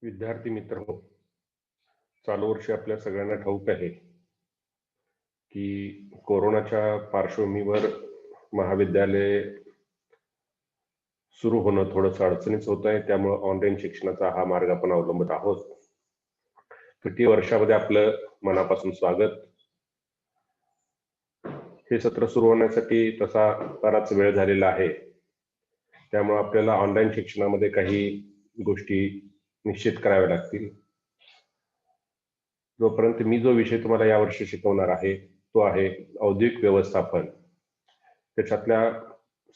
विद्यार्थी मित्र हो, चालू वर्षी आपल्या सगळ्यांना ठाऊक आहे की कोरोनाच्या पार्श्वभूमीवर महाविद्यालय सुरू होणं थोडंसं अडचणीच होत आहे. त्यामुळे ऑनलाईन शिक्षणाचा हा मार्ग आपण अवलंबत आहोत. तृतीय वर्षामध्ये आपलं मनापासून स्वागत. हे सत्र सुरू होण्यासाठी तसा बराच वेळ झालेला आहे, त्यामुळे आपल्याला ऑनलाईन शिक्षणामध्ये काही गोष्टी निश्चित कराव्या लागतील. जोपर्यंत मी जो विषय तुम्हाला यावर्षी शिकवणार आहे तो आहे औद्योगिक व्यवस्थापन. त्याच्यातल्या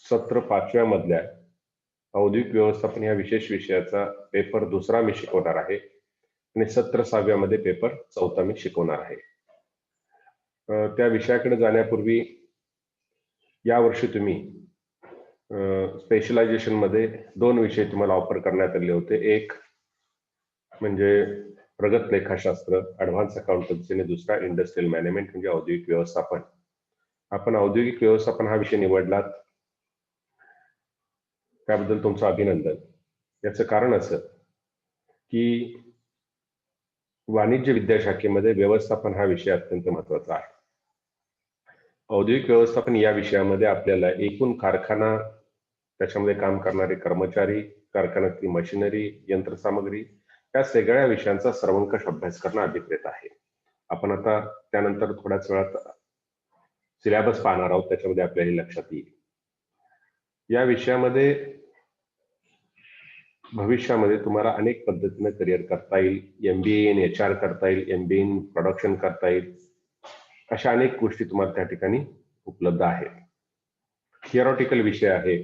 सत्र 5व्या मधल्या औद्योगिक व्यवस्थापन या विशेष विषयाचा पेपर 2 मी शिकवणार आहे आणि सत्र 6व्या मध्ये पेपर 4 मी शिकवणार आहे. त्या विषयाकडे जाण्यापूर्वी यावर्षी तुम्ही स्पेशलायझेशन मध्ये 2 विषय तुम्हाला ऑफर करण्यात आले होते. एक म्हणजे प्रगत लेखाशास्त्र ॲडव्हान्स अकाउंटन्सी आणि दुसरा इंडस्ट्रियल मॅनेजमेंट म्हणजे औद्योगिक व्यवस्थापन. आपण औद्योगिक व्यवस्थापन हा विषय निवडलात त्याबद्दल तुमचं अभिनंदन. याचं कारण असं की वाणिज्य विद्याशाखेमध्ये व्यवस्थापन हा विषय अत्यंत महत्वाचा आहे. औद्योगिक व्यवस्थापन या विषयामध्ये आपल्याला एकूण कारखाना, त्याच्यामध्ये काम करणारे कर्मचारी, कारखान्यातली मशिनरी, यंत्रसामग्री या सगळ्या विषयांचा सर्वंकष अभ्यास करणं अभिप्रेत आहे. आपण आता त्यानंतर थोड्याच वेळात सिलेबस पाहणार आहोत, त्याच्यामध्ये आपल्याला लक्षात येईल. या विषयामध्ये भविष्यामध्ये तुम्हाला अनेक पद्धतीने करिअर करता येईल. MBA इन HR करता येईल, MBA इन प्रोडक्शन करता येईल. अशा अनेक गोष्टी तुम्हाला त्या ठिकाणी उपलब्ध आहेत. थिअरॉटिकल विषय आहे,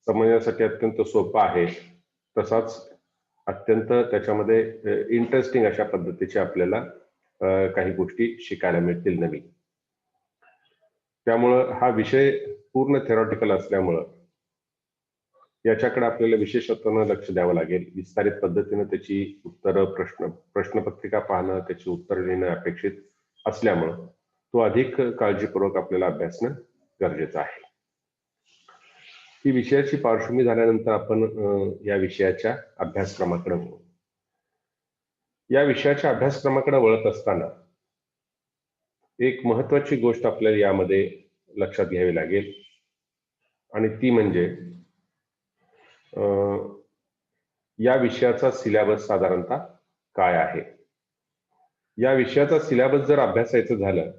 समजण्यासाठी अत्यंत सोपा आहे, तसाच अत्यंत त्याच्यामध्ये इंटरेस्टिंग अशा पद्धतीचे आपल्याला काही गोष्टी शिकायला मिळतील नवीन. त्यामुळं हा विषय पूर्ण थिअरॉटिकल असल्यामुळं याच्याकडे आपल्याला विशेषत्वानं लक्ष द्यावं लागेल. विस्तारित पद्धतीने त्याची उत्तरं, प्रश्नपत्रिका पाहणं, त्याची उत्तर लिहिणं अपेक्षित असल्यामुळं तो अधिक काळजीपूर्वक आपल्याला अभ्यासणं गरजेचं आहे. ही विषयाची पार्श्वभूमी झाल्यानंतर आपण या विषयाच्या अभ्यासक्रमाकडे वळू. या विषयाच्या अभ्यासक्रमाकडे वळत असताना एक महत्वाची गोष्ट आपल्याला यामध्ये लक्षात घ्यावी लागेल आणि ती म्हणजे या विषयाचा सिलेबस साधारणतः काय आहे. या विषयाचा सिलेबस जर अभ्यासायचं झालं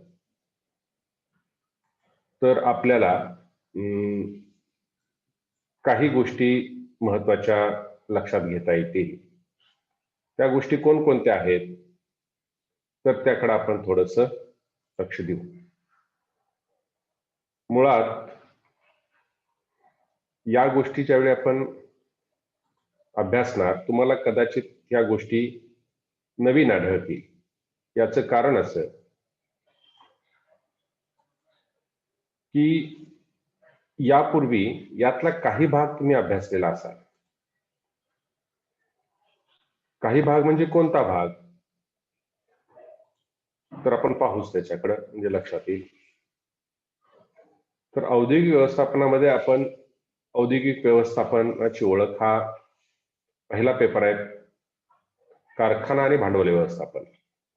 तर आपल्याला काही गोष्टी महत्वाच्या लक्षात घेता येतील. त्या गोष्टी कोणकोणत्या आहेत तर त्याकडे आपण थोडंसं लक्ष देऊ. मुळात या गोष्टी ज्यावेळी आपण अभ्यासणार, तुम्हाला कदाचित या गोष्टी नवीन आढळतील. याचं कारण असं की यापूर्वी यातला काही भाग तुम्ही अभ्यासलेला असाल. काही भाग म्हणजे कोणता भाग तर आपण पाहूच त्याच्याकडे, म्हणजे लक्षात येईल. तर औद्योगिक व्यवस्थापनामध्ये आपण औद्योगिक व्यवस्थापनाची ओळख हा पहिला पेपर आहे, कारखाना आणि भांडवली व्यवस्थापन.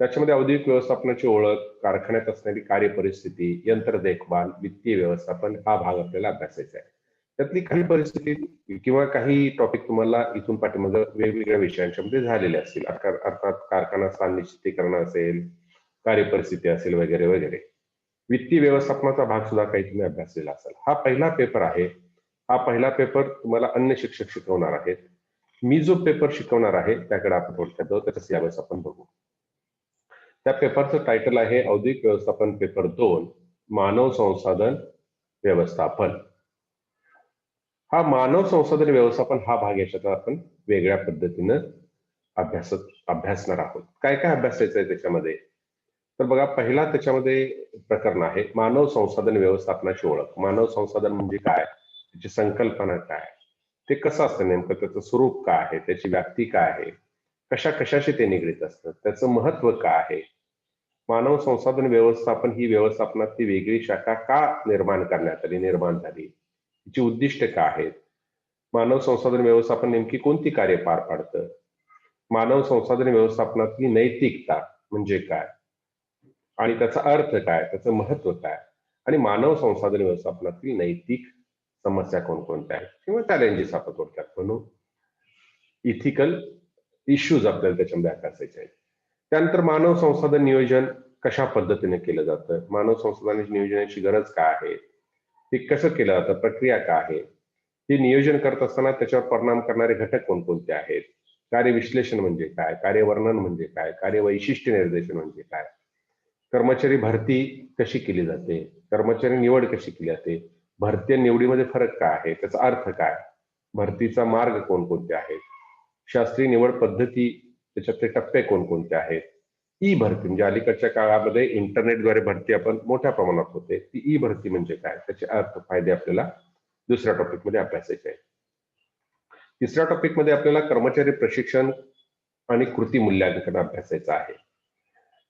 त्याच्यामध्ये औद्योगिक व्यवस्थापनाची ओळख, कारखान्यात असणारी कार्यपरिस्थिती, यंत्र देखभाल, वित्तीय व्यवस्थापन हा भाग आपल्याला अभ्यासायचा आहे. त्यातली काही परिस्थिती किंवा काही टॉपिक तुम्हाला इथून पाठीमागे वेगवेगळ्या विषयांच्या मध्ये झालेले असतील. अर्थात कारखाना स्थान निश्चितीकरण असेल, कार्यपरिस्थिती असेल वगैरे वगैरे. वित्तीय व्यवस्थापनाचा भाग सुद्धा काही तुम्ही अभ्यासलेला असेल. हा पहिला पेपर आहे. हा पहिला पेपर तुम्हाला अन्य शिक्षक शिकवणार आहेत. मी जो पेपर शिकवणार आहे त्याकडे आपण थोडक्यात जाऊ, त्याचा सिलेबस आपण बघू. त्या पेपरचं टायटल आहे औद्योगिक व्यवस्थापन पेपर 2 मानव संसाधन व्यवस्थापन. हा मानव संसाधन व्यवस्थापन हा भाग याच्यात आपण वेगळ्या पद्धतीनं अभ्यासणार आहोत. काय काय अभ्यासायचं आहे त्याच्यामध्ये तर बघा, पहिला त्याच्यामध्ये प्रकरण आहे मानव संसाधन व्यवस्थापनाची ओळख. मानव संसाधन म्हणजे काय, त्याची संकल्पना काय, ते कसं असतं नेमकं, त्याचं स्वरूप काय आहे, त्याची व्याप्ती काय आहे, कशा कशाशी ते निगडीत असतं, त्याचं महत्व काय आहे, मानव संसाधन व्यवस्थापन ही व्यवस्थापनाची वेगळी शाखा का निर्माण झाली, तिची उद्दिष्ट काय आहेत, मानव संसाधन व्यवस्थापन नेमकी कोणती कार्य पार पाडतं, मानव संसाधन व्यवस्थापनातली नैतिकता म्हणजे काय आणि त्याचा अर्थ काय, त्याचं महत्व काय आणि मानव संसाधन व्यवस्थापनातील नैतिक समस्या कोणकोणत्या आहेत किंवा चॅलेंजेस आपण थोडक्यात म्हणू, इथिकल इश्यूज आपल्याला त्याच्यामध्ये अभ्यासायचे आहेत. त्यानंतर मानव संसाधन नियोजन कशा पद्धतीने केलं जातं, मानव संसाधन नियोजनाची गरज काय आहे, ते कसं केलं जातं, प्रक्रिया काय आहे, हे नियोजन करत असताना त्याच्यावर परिणाम करणारे घटक कोणकोणते आहेत, कार्य विश्लेषण म्हणजे काय, कार्यवर्णन म्हणजे काय, कार्य वैशिष्ट्य निर्देशन म्हणजे काय, कर्मचारी भरती कशी केली जाते, कर्मचारी निवड कशी केली जाते, भरती आणि निवडीमध्ये फरक काय आहे, त्याचा अर्थ काय, भरतीचा मार्ग कोणकोणते आहेत, शास्त्रीय निवड पद्धती त्याच्यातले टप्पे कोणकोणते आहेत, ई भरती म्हणजे अलीकडच्या काळामध्ये इंटरनेटद्वारे भरती आपण मोठ्या प्रमाणात होते, ती ई भरती म्हणजे काय, त्याचे अर्थ फायदे आपल्याला दुसऱ्या टॉपिक मध्ये अभ्यासायचे आहे. तिसऱ्या टॉपिक मध्ये आपल्याला कर्मचारी प्रशिक्षण आणि कृती मूल्यांकन अभ्यासायचं आहे.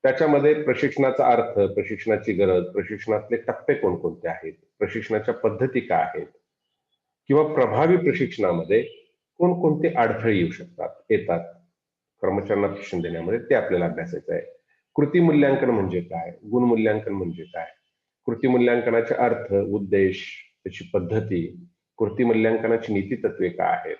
त्याच्यामध्ये प्रशिक्षणाचा अर्थ, प्रशिक्षणाची गरज, प्रशिक्षणातले टप्पे कोणकोणते आहेत, प्रशिक्षणाच्या पद्धती काय आहेत किंवा प्रभावी प्रशिक्षणामध्ये कोणकोणते अडथळे येऊ येतात कर्मचाऱ्यांना प्रशिक्षण देण्यामध्ये, ते आपल्याला अभ्यासायचं आहे. कृती मूल्यांकन म्हणजे काय, गुण मूल्यांकन म्हणजे काय, कृती मूल्यांकनाचे अर्थ, उद्देश, त्याची पद्धती, कृती मूल्यांकनाची नीती तत्वे काय आहेत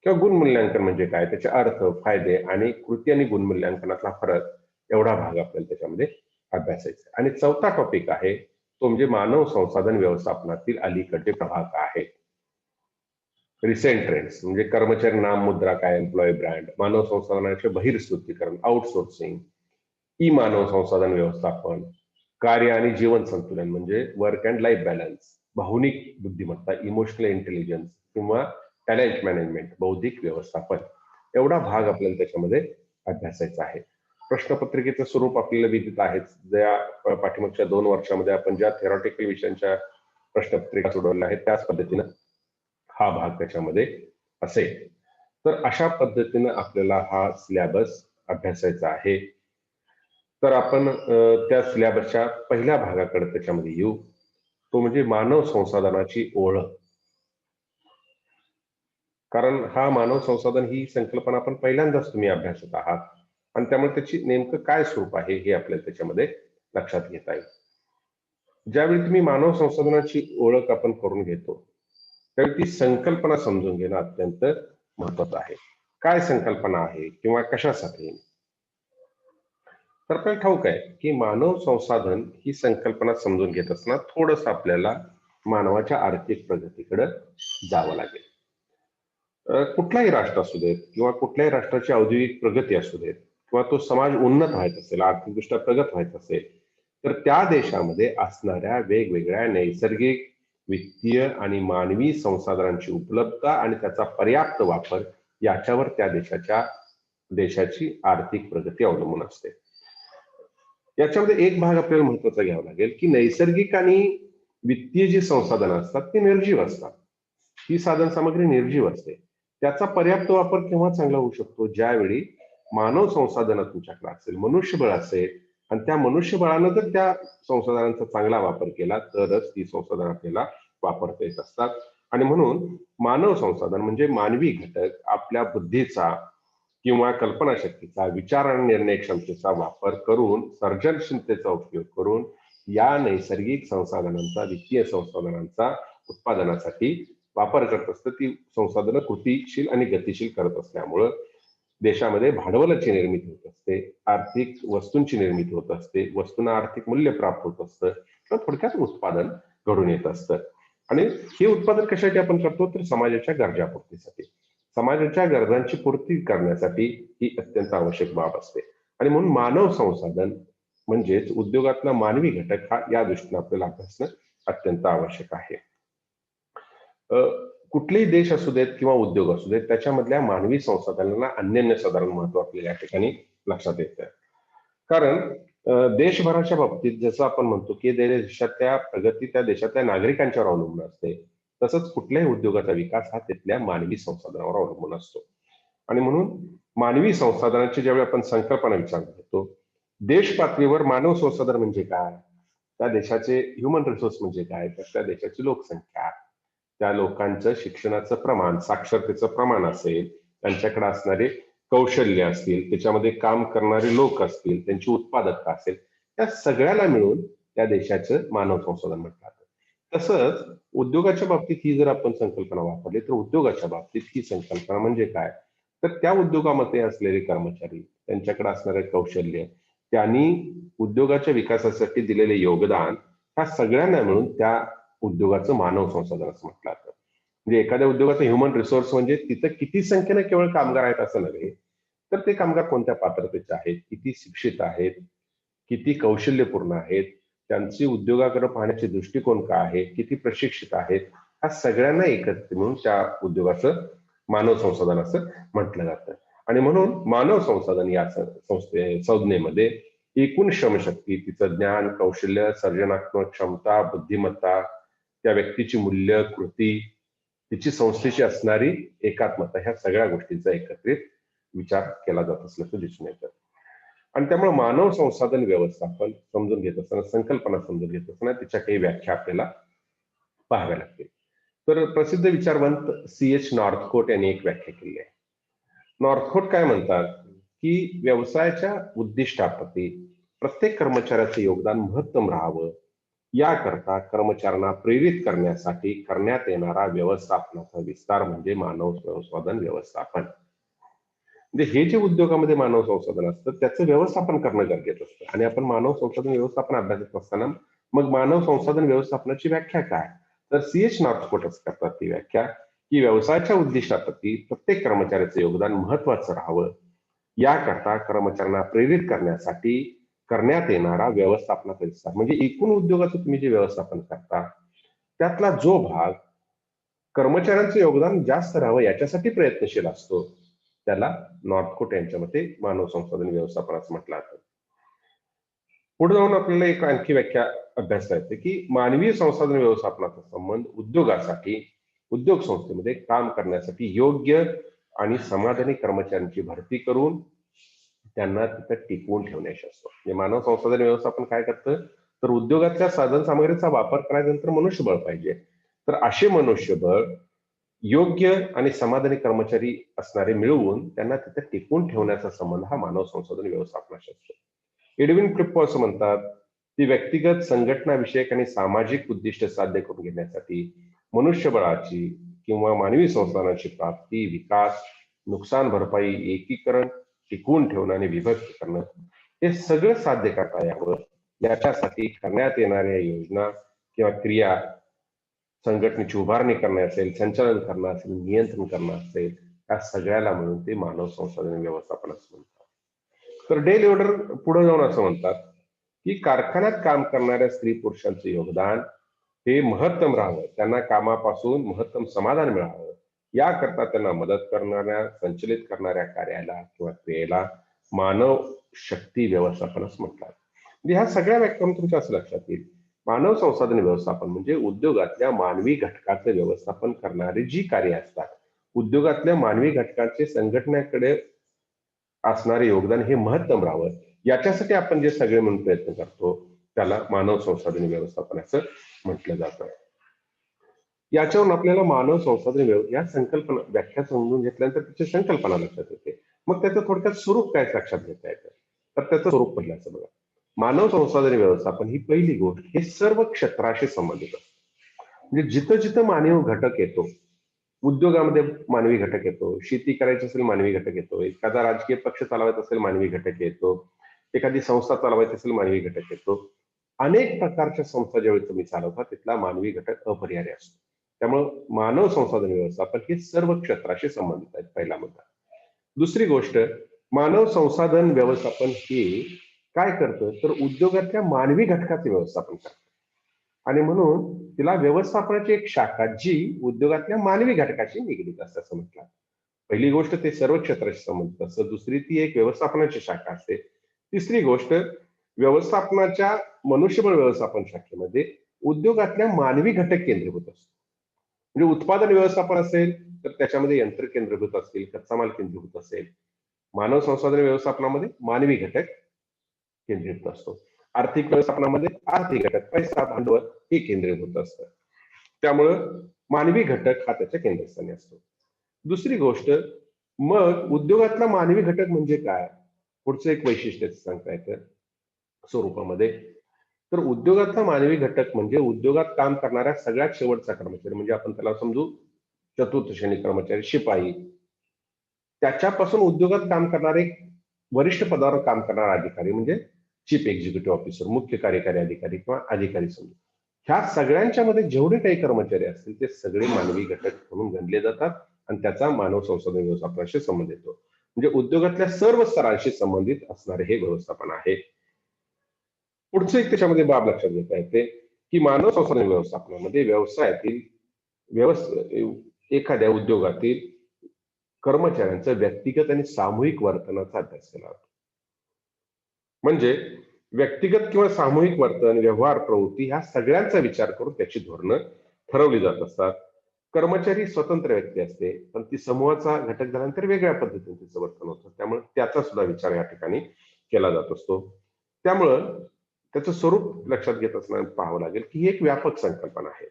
किंवा गुण मूल्यांकन म्हणजे काय, त्याचे अर्थ, फायदे आणि कृती आणि गुण मूल्यांकनातला फरक, एवढा भाग आपल्याला त्याच्यामध्ये अभ्यासायचा. आणि चौथा टॉपिक आहे तो म्हणजे मानव संसाधन व्यवस्थापनातील अलीकडचे प्रभाग काय आहेत, रिसेंट ट्रेंड्स म्हणजे कर्मचारी नाम मुद्रा काय, एम्प्लॉई ब्रँड, मानव संसाधनाचे बहिर्स्फुटीकरण, आउटसोर्सिंग, ई मानव संसाधन व्यवस्थापन, कार्य आणि जीवन संतुलन म्हणजे वर्क अँड लाईफ बॅलन्स, भावनिक बुद्धिमत्ता, इमोशनल इंटेलिजन्स किंवा टॅलेंट मॅनेजमेंट, बौद्धिक व्यवस्थापन, एवढा भाग आपल्याला त्याच्यामध्ये अभ्यासायचा आहे. प्रश्नपत्रिकेचं स्वरूप आपल्याला विदित आहेच. ज्या पाठीमागच्या 2 वर्षामध्ये आपण ज्या थेरॉटिकल विषयांच्या प्रश्नपत्रिका सोडवल्या आहेत त्याच पद्धतीनं हा भाग त्याच्यामध्ये असेल. तर अशा पद्धतीनं आपल्याला हा सिलेबस अभ्यासायचा आहे. तर आपण त्या सिलेबसच्या पहिल्या भागाकडे त्याच्यामध्ये येऊ, तो म्हणजे मानव संसाधनाची ओळख. कारण हा मानव संसाधन ही संकल्पना आपण पहिल्यांदाच तुम्ही अभ्यासत आहात आणि त्यामुळे त्याची नेमकं काय स्वरूप आहे हे आपल्याला त्याच्यामध्ये लक्षात घेता येईल. ज्यावेळी तुम्ही मानव संसाधनाची ओळख आपण करून घेतो त्यावेळी ती संकल्पना समजून घेणं अत्यंत महत्वाचं आहे. काय संकल्पना आहे किंवा कशासाठी, तर आपल्याला ठाऊक आहे की मानव संसाधन ही संकल्पना समजून घेत असताना थोडंसं आपल्याला मानवाच्या आर्थिक प्रगतीकडे जावं लागेल. कुठलाही राष्ट्र असू देत किंवा कुठल्याही राष्ट्राची औद्योगिक प्रगती असू देत किंवा तो समाज उन्नत व्हायचा असेल, आर्थिकदृष्ट्या प्रगत व्हायचा असेल, तर त्या देशामध्ये असणाऱ्या वेगवेगळ्या नैसर्गिक, वित्तीय आणि मानवी संसाधनांची उपलब्धता आणि त्याचा पर्याप्त वापर याच्यावर त्या देशाची आर्थिक प्रगती अवलंबून असते. याच्यामध्ये एक भाग आपल्याला महत्वाचा घ्यावा लागेल की नैसर्गिक आणि वित्तीय जी संसाधनं असतात ती निर्जीव असतात. ही साधन सामग्री निर्जीव असते. त्याचा पर्याप्त वापर केव्हा चांगला होऊ शकतो, ज्यावेळी मानव संसाधन तुमच्याकडे असेल, मनुष्यबळ असेल आणि त्या मनुष्यबळानं जर त्या संसाधनांचा चांगला वापर केला तरच ती संसाधन आपल्याला वापरता येत असतात. आणि म्हणून मानव संसाधन म्हणजे मानवी घटक आपल्या बुद्धीचा किंवा कल्पनाशक्तीचा, विचार आणि निर्णय क्षमतेचा वापर करून, सर्जनशीलतेचा उपयोग करून या नैसर्गिक संसाधनांचा, वित्तीय संसाधनांचा उत्पादनासाठी वापर करत असतं. ती संसाधनं कृतीशील आणि गतिशील करत असल्यामुळं देशामध्ये भांडवलाची निर्मिती होत असते, आर्थिक वस्तूंची निर्मिती होत असते, वस्तूंना आर्थिक मूल्य प्राप्त होत असतं किंवा थोडक्यात उत्पादन घडून येत असतं. आणि हे उत्पादन कशासाठी आपण करतो, तर समाजाच्या गरजापूर्तीसाठी, समाजाच्या गरजांची पूर्ती करण्यासाठी ही अत्यंत आवश्यक बाब असते. आणि म्हणून मानव संसाधन म्हणजेच उद्योगातला मानवी घटक हा या दृष्टीने आपल्याला अभ्यासणं अत्यंत आवश्यक आहे. कुठलेही देश असू देत किंवा उद्योग असू देत त्याच्यामधल्या मानवी संसाधनांना अनन्यसाधारण महत्व आपल्याला या ठिकाणी लक्षात येतं. कारण देशभराच्या बाबतीत जसं आपण म्हणतो की देशातल्या प्रगती त्या देशातल्या नागरिकांच्यावर अवलंबून असते, तसंच कुठल्याही उद्योगाचा विकास हा तिथल्या मानवी संसाधनावर अवलंबून असतो. आणि म्हणून मानवी संसाधनाची ज्यावेळी आपण संकल्पना विचार करतो, देश पातळीवर मानव संसाधन म्हणजे काय, त्या देशाचे ह्युमन रिसोर्स म्हणजे काय, तर त्या देशाची लोकसंख्या, त्या लोकांचं शिक्षणाचं प्रमाण, साक्षरतेचं प्रमाण असेल, त्यांच्याकडे असणारे कौशल्य असतील, त्याच्यामध्ये काम करणारे लोक असतील, त्यांची उत्पादकता असेल, त्या सगळ्याला मिळून त्या देशाचं मानव संसाधन म्हटलं जातं. तसंच उद्योगाच्या बाबतीत ही जर आपण संकल्पना वापरली तर उद्योगाच्या बाबतीत ही संकल्पना म्हणजे काय, तर त्या उद्योगामध्ये असलेले कर्मचारी, त्यांच्याकडे असणारे कौशल्य, त्यांनी उद्योगाच्या विकासासाठी दिलेले योगदान, ह्या सगळ्यांना मिळून त्या उद्योगाचं मानव संसाधन असं म्हटलं जातं. म्हणजे एखाद्या उद्योगाचं ह्युमन रिसोर्स म्हणजे तिथं किती संख्येने केवळ कामगार आहेत असं नव्हे, तर ते कामगार कोणत्या पात्रतेचे आहेत, किती शिक्षित आहेत, किती कौशल्यपूर्ण आहेत, त्यांची उद्योगाकडे पाहण्याचे दृष्टिकोन काय आहे, किती प्रशिक्षित आहेत, ह्या सगळ्यांना एकत्र मिळून त्या उद्योगाचं मानव संसाधन असं म्हटलं जातं. आणि म्हणून मानव संसाधन या संज्ञेमध्ये एकूण श्रमशक्ती, तिचं ज्ञान, कौशल्य, सर्जनात्मक क्षमता, बुद्धिमत्ता, त्या व्यक्तीची मूल्य, कृती, तिची संस्थेची असणारी एकात्मता, ह्या सगळ्या गोष्टींचा एकत्रित विचार केला जात असल्याचं दिसून येतं. आणि त्यामुळे मानव संसाधन व्यवस्थापन समजून घेत असताना, संकल्पना समजून घेत असताना तिच्या काही व्याख्या आपल्याला पाहाव्या लागतील. तर प्रसिद्ध विचारवंत C.H. नॉर्थकोट यांनी एक व्याख्या केली आहे. नॉर्थकोट काय म्हणतात, की व्यवसायाच्या उद्दिष्टाप्रती प्रत्येक कर्मचाऱ्याचे योगदान महत्तम राहावं, याकरता कर्मचाऱ्यांना प्रेरित करण्यासाठी करण्यात येणारा व्यवस्थापनाचा विस्तार म्हणजे मानव संसाधन व्यवस्थापन. म्हणजे हे जे उद्योगामध्ये मानव संसाधन असतं त्याचं व्यवस्थापन करणं गरजेचं असतं. आणि आपण मानव संसाधन व्यवस्थापन अभ्यासत असताना मग मानव संसाधन व्यवस्थापनाची व्याख्या काय, तर C.H. नॉर्थकोट असं करतात ती व्याख्या, की व्यवसायाच्या उद्दिष्टाप्रती प्रत्येक कर्मचाऱ्याचं योगदान महत्वाचं राहावं, याकरता कर्मचाऱ्यांना प्रेरित करण्यासाठी करण्यात येणारा व्यवस्थापनाचा विस्तार. म्हणजे एकूण उद्योगाचं तुम्ही जे व्यवस्थापन करता त्यातला जो भाग कर्मचाऱ्यांचं योगदान जास्त राहावं याच्यासाठी प्रयत्नशील असतो, त्याला नॉर्थकोट यांच्या मते मानव संसाधन व्यवस्थापन असं म्हटलं जातं. पुढे जाऊन आपल्याला एक आणखी व्याख्या अभ्यासता येते, की मानवी संसाधन व्यवस्थापनाचा संबंध उद्योगासाठी, उद्योग संस्थेमध्ये काम करण्यासाठी योग्य आणि समाधानी कर्मचाऱ्यांची भरती करून त्यांना तिथं टिकवून ठेवण्याशी असतो. म्हणजे मानव संसाधन व्यवस्थापन काय करतं, तर उद्योगातल्या साधन सामग्रीचा वापर करायच्यानंतर मनुष्यबळ पाहिजे, तर असे मनुष्यबळ योग्य आणि समाधानी कर्मचारी असणारे मिळवून त्यांना तिथे टिकवून ठेवण्याचा संबंध हा मानव संसाधन व्यवस्थापनाशी असतो. एडविन क्रिप्पो असं म्हणतात, की व्यक्तिगत संघटना विषयक आणि सामाजिक उद्दिष्ट साध्य करून घेण्यासाठी मनुष्यबळाची किंवा मानवी संसाधनाची प्राप्ती, विकास, नुकसान भरपाई, एकीकरण, टिकवून ठेवणं आणि विभक्त करणं, हे सगळं साध्य करता यावं याच्यासाठी करण्यात येणाऱ्या योजना किंवा क्रिया, संघटनेची उभारणी करणे असेल, संचालन करणं असेल, नियंत्रण करणं असेल, या सगळ्याला म्हणून ते मानव संसाधन व्यवस्थापन असं म्हणतात. तर डेल ऑर्डर पुढे जाऊन असं म्हणतात, की कारखान्यात काम करणाऱ्या स्त्री पुरुषांचे योगदान हे महत्तम राहावं, त्यांना कामापासून महत्तम समाधान मिळावं, याकरता त्यांना मदत करणाऱ्या, संचलित करणाऱ्या कार्याला किंवा क्रियेला मानव शक्ती व्यवस्थापन असं म्हणतात. म्हणजे ह्या सगळ्या व्याख्यातून तुमच्या असं लक्षात येईल, मानव संसाधन व्यवस्थापन म्हणजे उद्योगातल्या मानवी घटकाचं व्यवस्थापन करणारी जी कार्य असतात, उद्योगातल्या मानवी घटकाचे संघटनेकडे असणारे योगदान हे महत्तम राहावं, याच्यासाठी आपण जे सगळे म्हणून प्रयत्न करतो त्याला मानव संसाधन व्यवस्थापन असं म्हटलं जातं. याच्यावरून आपल्याला मानव संसाधन या संकल्पना व्याख्या समजून घेतल्यानंतर त्याची संकल्पना लक्षात येते. मग त्याचं थोडक्यात स्वरूप काय लक्षात घेता येतं, तर त्याचं स्वरूप पहिलं असं बघा, मानव संसाधन व्यवस्थापन ही पहिली गोष्ट हे सर्व क्षेत्राशी संबंधित असतं. म्हणजे जिथं जिथं मानव घटक येतो, उद्योगामध्ये मानवी घटक येतो, शेती करायची असेल मानवी घटक येतो, एखादा राजकीय पक्ष चालवायचा असेल मानवी घटक येतो, एखादी संस्था चालवायची असेल मानवी घटक येतो. अनेक प्रकारच्या संस्था ज्यावेळी तुम्ही चालवता तिथला मानवी घटक अपरिहार्य असतो. त्यामुळं मानव संसाधन व्यवस्थापन हे सर्व क्षेत्राशी संबंधित आहेत, पहिला मुद्दा. दुसरी गोष्ट, मानव संसाधन व्यवस्थापन हे काय करतं, तर उद्योगातल्या मानवी घटकाचे व्यवस्थापन करतं. आणि म्हणून तिला व्यवस्थापनाची एक शाखा जी उद्योगातल्या मानवी घटकाशी निगडीत असते असं म्हटलं. पहिली गोष्ट ते सर्व क्षेत्राशी संबंधित असतं, दुसरी ती एक व्यवस्थापनाची शाखा असते, तिसरी गोष्ट व्यवस्थापनाच्या मनुष्यबळ व्यवस्थापन शाखेमध्ये उद्योगातल्या मानवी घटक केंद्रीभूत असतो. म्हणजे उत्पादन व्यवस्थापन असेल तर त्याच्यामध्ये यंत्र केंद्रीभूत असतील, कच्चा माल केंद्रीभूत असेल. मानव संसाधन व्यवस्थापनामध्ये मानवी घटक केंद्रीभूत असतो. आर्थिक व्यवस्थापनामध्ये आर्थिक घटक, पैसा, भांडवल हे केंद्रीभूत असतं. त्यामुळं मानवी घटक हा त्याच्या केंद्रस्थानी असतो. दुसरी गोष्ट, मग उद्योगातला मानवी घटक म्हणजे काय? पुढचं एक वैशिष्ट्य सांगता येतं स्वरूपामध्ये. तर उद्योगातला मानवी घटक म्हणजे उद्योगात काम करणाऱ्या सगळ्यात शेवटचा कर्मचारी, म्हणजे आपण त्याला समजू चतुर्थ श्रेणी कर्मचारी, शिपाई. त्याच्यापासून उद्योगात काम करणारे वरिष्ठ पदावर काम करणारा अधिकारी म्हणजे चीफ एक्झिक्युटिव्ह ऑफिसर, मुख्य कार्यकारी अधिकारी किंवा अधिकारी समजू. ह्या सगळ्यांच्या मध्ये जेवढे काही कर्मचारी असतील ते सगळे मानवी घटक म्हणून गणले जातात आणि त्याचा मानव संसाधन व्यवस्थापनाशी संबंध येतो. म्हणजे उद्योगातल्या सर्व स्तरांशी संबंधित असणारे हे व्यवस्थापन आहे. पुढचं एक त्याच्यामध्ये बाब लक्षात घेता येते की मानव संसाधन व्यवस्थापनामध्ये व्यवसायातील एखाद्या उद्योगातील कर्मचाऱ्यांचं व्यक्तिगत आणि सामूहिक वर्तनाचा अभ्यास केला जातो. म्हणजे व्यक्तिगत किंवा सामूहिक वर्तन, व्यवहार, प्रवृत्ती ह्या सगळ्यांचा विचार करून त्याची धोरणं ठरवली जात असतात. कर्मचारी स्वतंत्र व्यक्ती असते, पण ती समूहाचा घटक झाल्यानंतर वेगळ्या पद्धतीने तिचं वर्तन होतं. त्यामुळे त्याचा सुद्धा विचार या ठिकाणी केला जात असतो. त्यामुळं त्याचं स्वरूप लक्षात घेत असताना पाहावं लागेल की ही एक व्यापक संकल्पना आहे.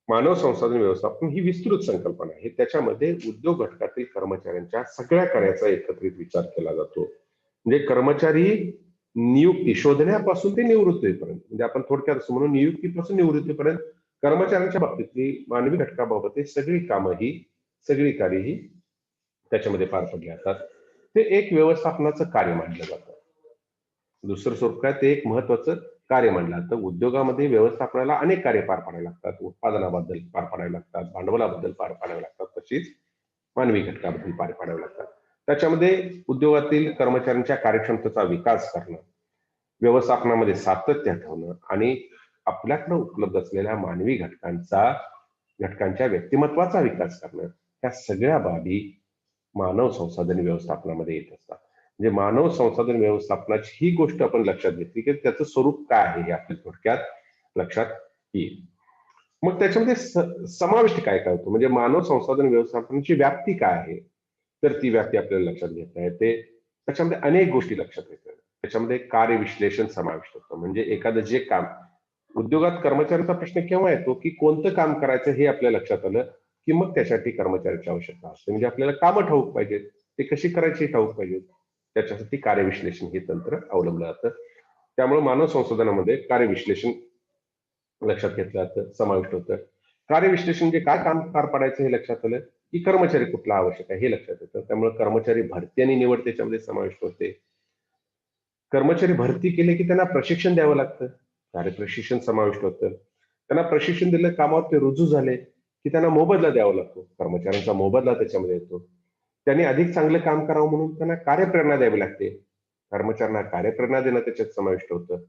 मानव संसाधन व्यवस्थापन ही विस्तृत संकल्पना आहे. त्याच्यामध्ये उद्योग घटकातील कर्मचाऱ्यांच्या सगळ्या कार्याचा एकत्रित विचार केला जातो. म्हणजे कर्मचारी नियुक्ती शोधण्यापासून ते निवृत्तीपर्यंत, म्हणजे आपण थोडक्यात असं म्हणून नियुक्तीपासून निवृत्तीपर्यंत कर्मचाऱ्यांच्या बाबतीतली मानवी घटकाबाबत सगळी कामं ही सगळी कार्य ही त्याच्यामध्ये पार पडली जातात. ते एक व्यवस्थापनाचं कार्य मानलं जातं. दुसरं स्वरूप काय, ते एक महत्वाचं कार्य मानलं जातं. उद्योगामध्ये व्यवस्थापनाला अनेक कार्य पार पाडावी लागतात. उत्पादनाबद्दल पार पाडावी लागतात, भांडवलाबद्दल पार पाडावी लागतात, तशीच मानवी घटकाबद्दल पार पाडावी लागतात. त्याच्यामध्ये उद्योगातील कर्मचाऱ्यांच्या कार्यक्षमतेचा विकास करणं, व्यवस्थापनामध्ये सातत्य ठेवणं आणि आपल्याकडे उपलब्ध असलेल्या मानवी घटकांच्या व्यक्तिमत्वाचा विकास करणं, या सगळ्या बाबी मानव संसाधन व्यवस्थापनामध्ये येत असतात. म्हणजे मानव संसाधन व्यवस्थापनाची ही गोष्ट आपण लक्षात घेतली की त्याचं स्वरूप काय आहे हे आपल्या थोडक्यात लक्षात येईल. मग त्याच्यामध्ये समाविष्ट काय काय होतं, म्हणजे मानव संसाधन व्यवस्थापनाची व्याप्ती काय आहे, तर ती व्याप्ती आपल्याला लक्षात घेता येते. त्याच्यामध्ये अनेक गोष्टी लक्षात येतात. त्याच्यामध्ये कार्य विश्लेषण समाविष्ट होतं. म्हणजे एखादं जे काम उद्योगात कर्मचाऱ्यांचा प्रश्न केव्हा येतो की कोणतं काम करायचं हे आपल्या लक्षात आलं की मग त्यासाठी कर्मचाऱ्याची आवश्यकता असते. म्हणजे आपल्याला कामं ठाऊक पाहिजेत, ते कशी करायची ठाऊक पाहिजेत, त्याच्यासाठी कार्यविश्लेषण हे तंत्र अवलंबलं जातं. त्यामुळे मानव संशोधनामध्ये कार्यविश्लेषण लक्षात घेतलं जातं, समाविष्ट होतं. कार्यविश्लेषण म्हणजे काय काम पार पाडायचं हे लक्षात आलं की कर्मचारी कुठला आवश्यक आहे हे लक्षात येतं. त्यामुळे कर्मचारी भरती आणि निवड त्याच्यामध्ये समाविष्ट होते. कर्मचारी भरती केले की त्यांना प्रशिक्षण द्यावं लागतं, कार्यप्रशिक्षण समाविष्ट होतं. त्यांना प्रशिक्षण दिलं, कामावर ते रुजू झाले की त्यांना मोबदला द्यावा लागतो, कर्मचाऱ्यांचा मोबदला त्याच्यामध्ये येतो. त्यांनी अधिक चांगलं काम करावं म्हणून त्यांना कार्यप्रेरणा द्यावी लागते, कर्मचाऱ्यांना कार्यप्रेरणा देणं त्याच्यात समाविष्ट होतं.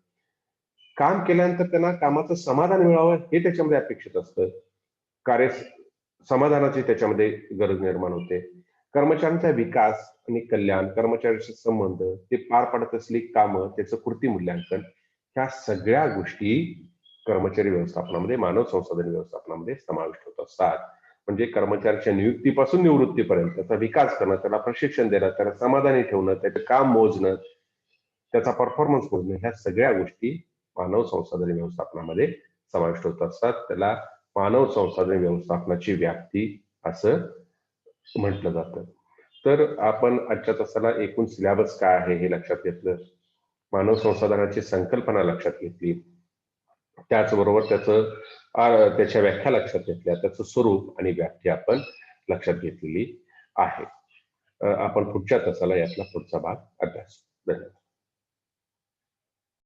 काम केल्यानंतर त्यांना कामाचं समाधान मिळावं हे त्याच्यामध्ये अपेक्षित असतं. कार्य समाधानाची त्याच्यामध्ये गरज निर्माण होते. कर्मचाऱ्यांचा विकास आणि कल्याण, कर्मचाऱ्यांशी संबंध, ते पार पाडत असलेली कामं, त्याचं कृती मूल्यांकन, ह्या सगळ्या गोष्टी कर्मचारी व्यवस्थापनामध्ये, मानव संसाधन व्यवस्थापनामध्ये समाविष्ट होत असतात. म्हणजे कर्मचाऱ्याच्या नियुक्तीपासून निवृत्तीपर्यंत त्याचा विकास करणं, त्याला प्रशिक्षण देणं, त्याला समाधानी ठेवणं, त्याचं काम मोजणं, त्याचा परफॉर्मन्स मोजणं, ह्या सगळ्या गोष्टी मानव संसाधन व्यवस्थापनामध्ये समाविष्ट होत असतात. त्याला मानव संसाधन व्यवस्थापनाची व्याप्ती असं म्हटलं जातं. तर आपण आजच्या तासाला एकूण सिलेबस काय आहे हे लक्षात घेतलं, मानव संसाधनाची संकल्पना लक्षात घेतली, त्याचबरोबर त्याच्या व्याख्या लक्षात घेतल्या, त्याचं स्वरूप आणि व्याख्या आपण लक्षात घेतलेली आहे. आपण पुढच्या तासाला यातला पुढचा भाग अभ्यास. धन्यवाद.